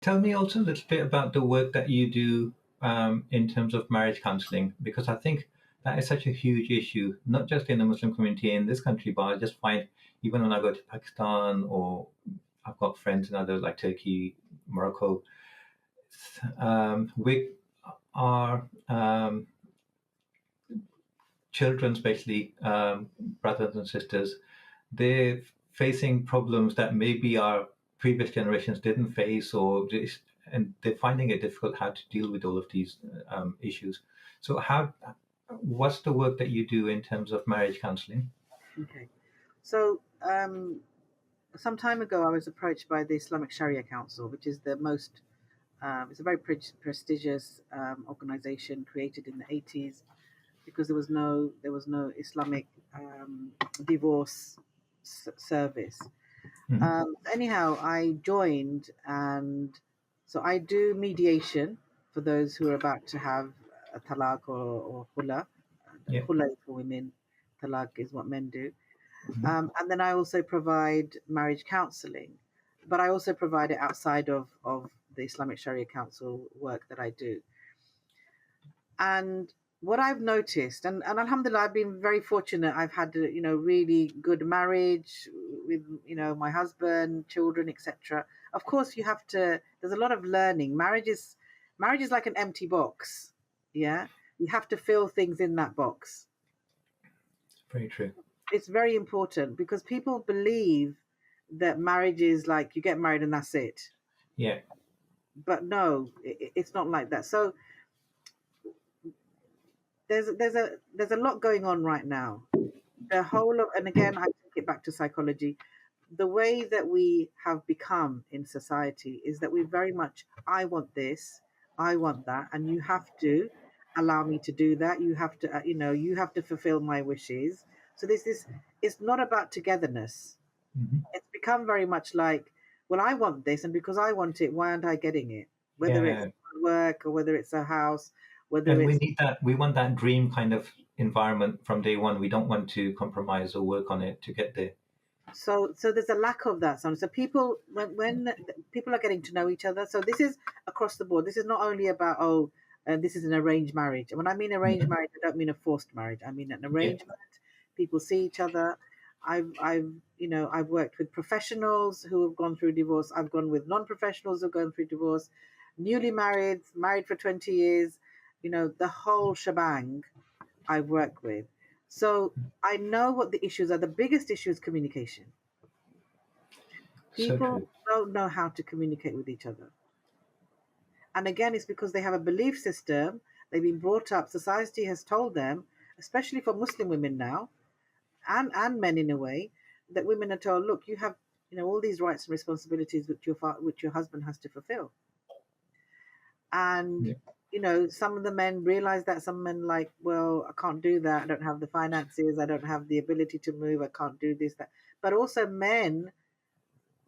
Tell me also a little bit about the work that you do in terms of marriage counseling, because I think that is such a huge issue, not just in the Muslim community in this country, but I just find even when I go to Pakistan or I've got friends in other like Turkey, Morocco, with our children, especially brothers and sisters, they're facing problems that maybe our previous generations didn't face, and they're finding it difficult how to deal with all of these issues. So, what's the work that you do in terms of marriage counseling? Okay. So, some time ago, I was approached by the Islamic Sharia Council, which is the most, it's a very prestigious organization created in the 80s because there was no Islamic divorce service. Hmm. Anyhow, I joined, and so I do mediation for those who are about to have a talaq or khula. Yeah. Khula is for women, talaq is what men do. Hmm. And then I also provide marriage counseling, but I also provide it outside of the Islamic Sharia Council work that I do. And what I've noticed, and Alhamdulillah, I've been very fortunate. I've had really good marriage with my husband, children, etc. Of course, you have to. There's a lot of learning. Marriage is like an empty box. Yeah, you have to fill things in that box. Very true. It's very important because people believe that marriage is like you get married and that's it. Yeah. But no, it's not like that. So there's a lot going on right now. The whole of, and again, I take it back to psychology. The way that we have become in society is that we very much, I want this, I want that, and you have to allow me to do that. You have to, you have to fulfill my wishes. So this, it's not about togetherness. Hmm. It's become very much like, well, I want this, and because I want it, why aren't I getting it? Whether it's Yeah. work or whether it's a house, whether And we it's need that. We want that dream kind of environment from day one. We don't want to compromise or work on it to get there. so there's a lack of that. So people, when people are getting to know each other, so this is across the board. This is not only about this is an arranged marriage. And when I mean arranged Hmm. marriage, I don't mean a forced marriage. I mean an Yeah. arrangement. People see each other. I've worked with professionals who have gone through divorce. I've gone with non-professionals who've gone through divorce, newly married, married for 20 years. The whole shebang I've worked with. So I know what the issues are. The biggest issue is communication. So People true. don't know how to communicate with each other. And again, it's because they have a belief system. They've been brought up, society has told them, especially for Muslim women now, and men in a way, that women are told, look, you have all these rights and responsibilities which your husband has to fulfill. And Yeah. some of the men realize that. Some men like, well, I can't do that. I don't have the finances. I don't have the ability to move. I can't do this, that. But also men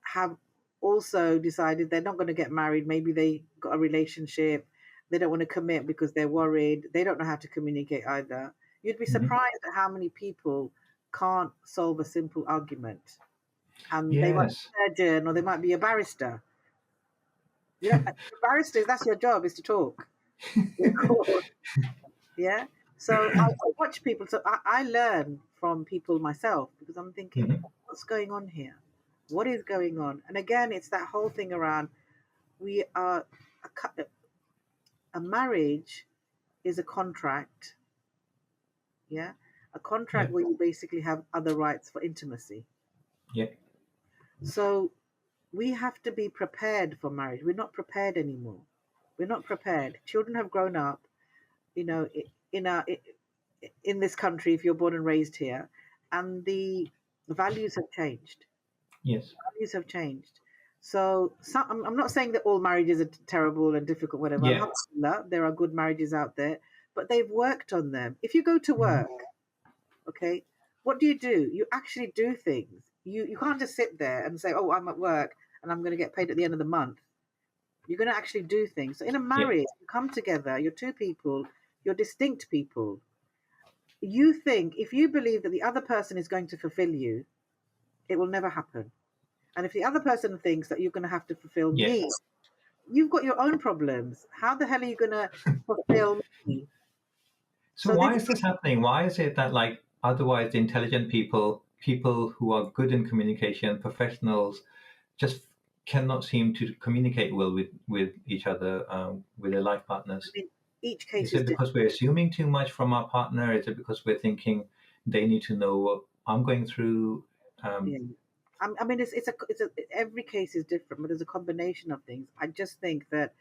have also decided they're not going to get married. Maybe they got a relationship. They don't want to commit because they're worried. They don't know how to communicate either. You'd be Hmm. surprised at how many people can't solve a simple argument. And they might Yes. be a surgeon or they might be a barrister. Barristers, that's your job, is to talk in court. Yeah. So I watch people. So I learn from people myself because I'm thinking, Hmm. what's going on here? What is going on? And again, it's that whole thing around we are a marriage is a contract. Yeah. A Yeah. contract where you basically have other rights for intimacy. Yeah. So we have to be prepared for marriage. We're not prepared anymore. We're not prepared. Children have grown up, in our in this country if you're born and raised here, and the values have changed. Yes. Values have changed. So I'm not saying that all marriages are terrible and difficult, whatever. Yeah. Alhamdulillah, there are good marriages out there, but they've worked on them. If you go to Mhm. work, okay, what do? You actually do things. You can't just sit there and say, oh, I'm at work and I'm going to get paid at the end of the month. You're going to actually do things. So in a Yeah. marriage, you come together, you're two people, you're distinct people. You think, if you believe that the other person is going to fulfill you, it will never happen. And if the other person thinks that you're going to have to fulfill Yeah. me, you've got your own problems. How the hell are you going to fulfill me? So So this why is this happening? Why is it that like otherwise the intelligent people, people who are good in communication, professionals, just cannot seem to communicate well with each other, with their life I partners? mean, each case Is is it different. because we're assuming too much from our partner? Is it because we're thinking they need to know what I'm going through? Yeah. Um, I mean, it's a every case is different, but there's a combination of things. I just think that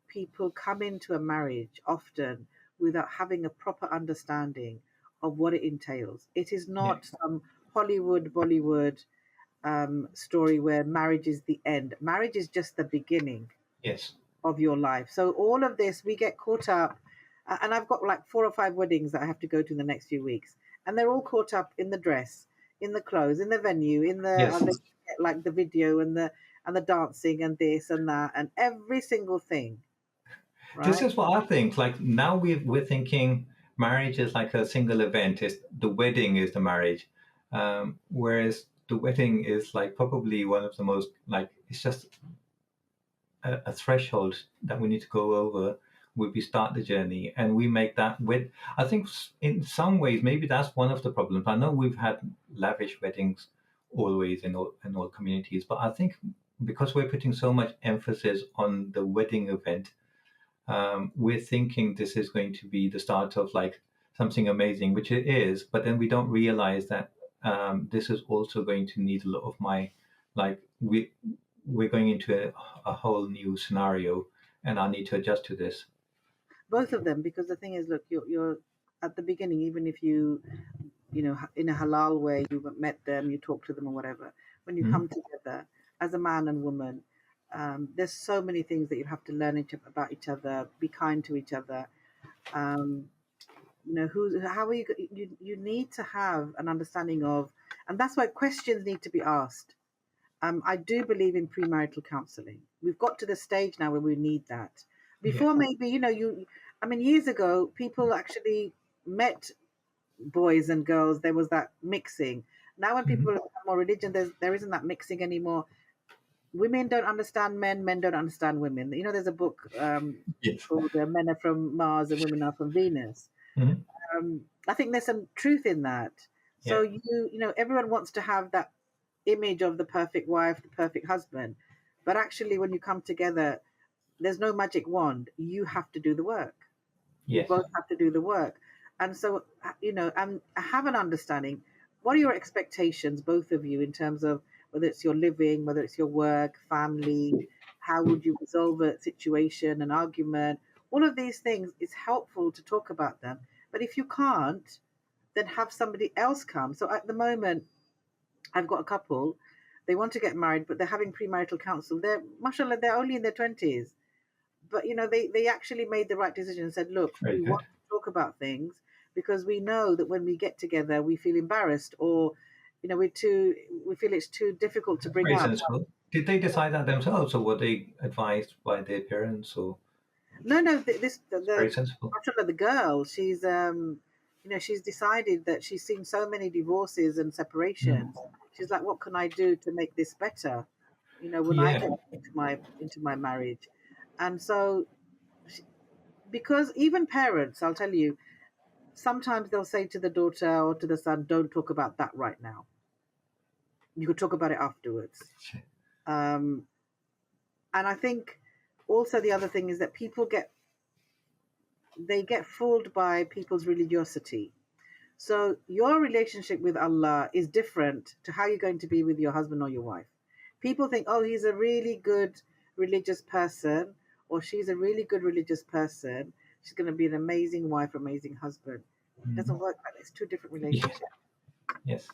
people come into a marriage often without having a proper understanding of what it entails. It is yeah. not some Hollywood, Bollywood story where marriage is the end. Marriage is just the beginning Yes. of your life. So all of this, we get caught up, and I've got like 4 or 5 weddings that I have to go to in the next few weeks, and they're all caught up in the dress, in the clothes, in the venue, in the Yes. and they get like the video and the dancing and this and that and every single thing, This right? is what I think. Like now we're thinking marriage is like a single event. Is the wedding is the marriage, whereas the wedding is like probably one of the most like it's just a threshold that we need to go over when we start the journey, and we make that with. I think in some ways maybe that's one of the problems. I know we've had lavish weddings always in all communities, but I think because we're putting so much emphasis on the wedding event, we're thinking this is going to be the start of like something amazing, which it is, but then we don't realize that this is also going to need a lot of my like we're going into a whole new scenario, and I need to adjust to this. Both of them, because the thing is, look, you're at the beginning, even if in a halal way, you met them, you talk to them or whatever. When you Mhm. come together as a man and woman, there's so many things that you have to learn about each other, be kind to each other. Um, how are you need to have an understanding of, and that's why questions need to be asked. I do believe in premarital counseling. We've got to the stage now where we need that. Yeah. Before, maybe, I mean, years ago, people actually met boys and girls. There was that mixing. Now, when people Mhm. have more religion, there isn't that mixing anymore. Women don't understand men. Men don't understand women. There's a book Yes. called "Men Are from Mars and Women Are from Venus." Mhm. I think there's some truth in that. So Yeah. everyone wants to have that image of the perfect wife, the perfect husband, but actually, when you come together, there's no magic wand. You have to do the work. You Yes. both have to do the work, and so and have an understanding. What are your expectations, both of you, in terms of whether it's your living, whether it's your work, family? How would you resolve a situation, an argument? All of these things, it's helpful to talk about them. But if you can't, then have somebody else come. So at the moment, I've got a couple. They want to get married, but they're having premarital counsel. Mashallah, they're only in their 20s. But, they actually made the right decision and said, look, Very we want good. to talk about things because we know that when we get together, we feel embarrassed or, we feel it's too difficult to That's bring very up. sensible. Did they decide that themselves, or were they advised by their parents? Or No, no, this, very sensible. mashallah, the girl, she's decided that she's seen so many divorces and Mm. separations. She's like, what can I do to make this better? When I Yeah. get into my marriage. And so, she, because even parents, I'll tell you, sometimes they'll say to the daughter or to the son, don't talk about that right now. You could talk about it afterwards. Um, and I think also the other thing is that they get fooled by people's religiosity. So your relationship with Allah is different to how you're going to be with your husband or your wife. People think, oh, he's a really good religious person, or she's a really good religious person. She's going to be an amazing wife, amazing husband. It doesn't Mhm. work like that. It's two different Yeah. relationships. Yes.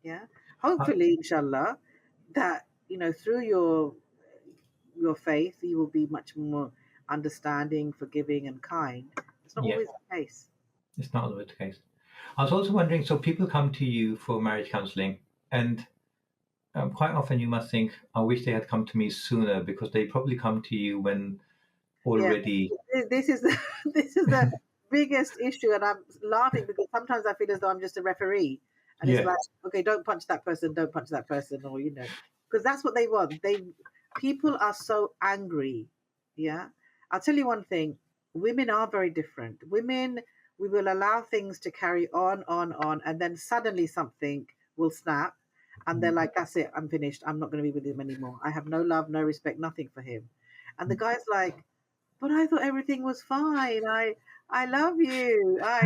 Yeah. Uh, Hopefully, inshallah, that through your faith, you will be much more understanding, forgiving, and kind. It's not yeah. always the case. It's not always the case. I was also wondering, so people come to you for marriage counseling, and quite often you must think, I wish they had come to me sooner, because they probably come to you when Yeah, already. this is the this is the biggest issue, and I'm laughing because sometimes I feel as though I'm just a referee, and it's Yeah. like, okay, don't punch that person, don't punch that person, or because that's what they want. People are so angry. Yeah. I'll tell you one thing. Women are very different. Women, we will allow things to carry on, and then suddenly something will snap, and they're like, "That's it. I'm finished. I'm not going to be with him anymore. I have no love, no respect, nothing for him." And the guy's like, "But I thought everything was fine. I love you. I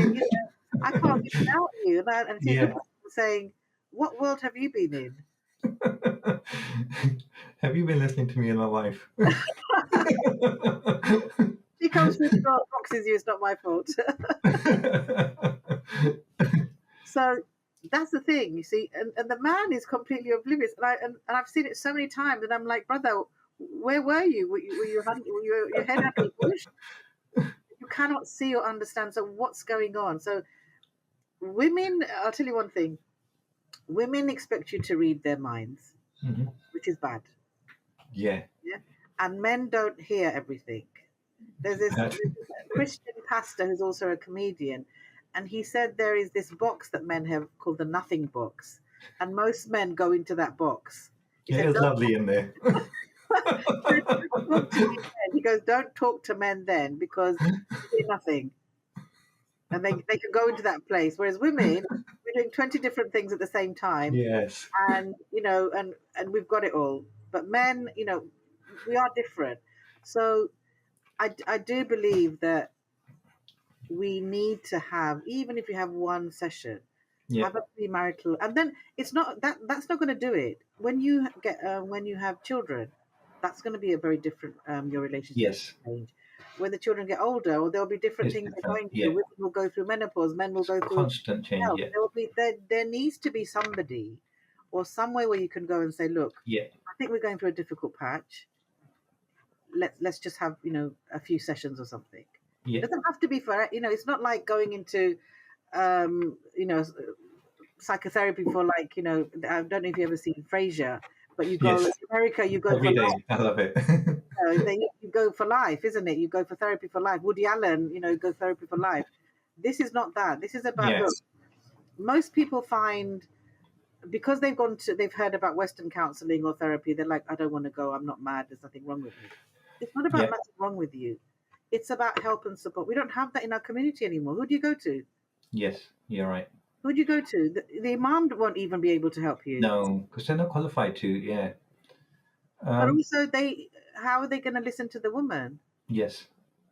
can't be without you." And she's Yeah. looking at him saying, "What world have you been in?" Have you been listening to me and my wife? She comes through the door, boxes you. It's not my fault. So that's the thing, you see, and the man is completely oblivious, and I've seen it so many times, and I'm like, brother, where were you? Were your head under the bush? You cannot see or understand. So what's going on? So women, I'll tell you one thing: women expect you to read their minds, Mhm. which is bad. Yeah. Yeah, and men don't hear everything. There's this Christian pastor who's also a comedian, and he said there is this box that men have called the nothing box, and most men go into that box. He It said, is "Don't lovely in there. talk to me then." He goes, "Don't talk to men then because you hear nothing," and they can go into that place. Whereas women, we're doing 20 different things at the same time, Yes. and and we've got it all. But men, we are different. So I do believe that we need to have, even if you have one session, Yeah. have a premarital, and then it's not that's not going to do it. When you get when you have children, that's going to be a very different, your relationship Yes. will change. When the children get older, or there'll be different It's things they're different. going through. Yeah. Women will go through menopause, men will It's go through constant change. health. Yeah. There needs to be somebody or somewhere where you can go and say, look, Yeah. I think we're going through a difficult patch. Let's just have a few sessions or something. It Yeah. doesn't have to be for it's not like going into um you know psychotherapy for, like, I don't know if you ever seen Frasier, but you go in Yes. America, you go for Every life. day. I love it. You go for life, isn't it? You go for therapy for life. Woody Allen, go therapy for life. This is not that. This is about, look, Yes. most people find, because they've heard about Western counseling or therapy, they're like, I don't want to go. I'm not mad. There's nothing wrong with me. It's not about Yeah. nothing wrong with you. It's about help and support. We don't have that in our community anymore. Who do you go to? Yes. You're right. Who do you go to? The imam won't even be able to help you. No, because they're not qualified to. Yeah. But Um, also, how are they going to listen to the woman? yes.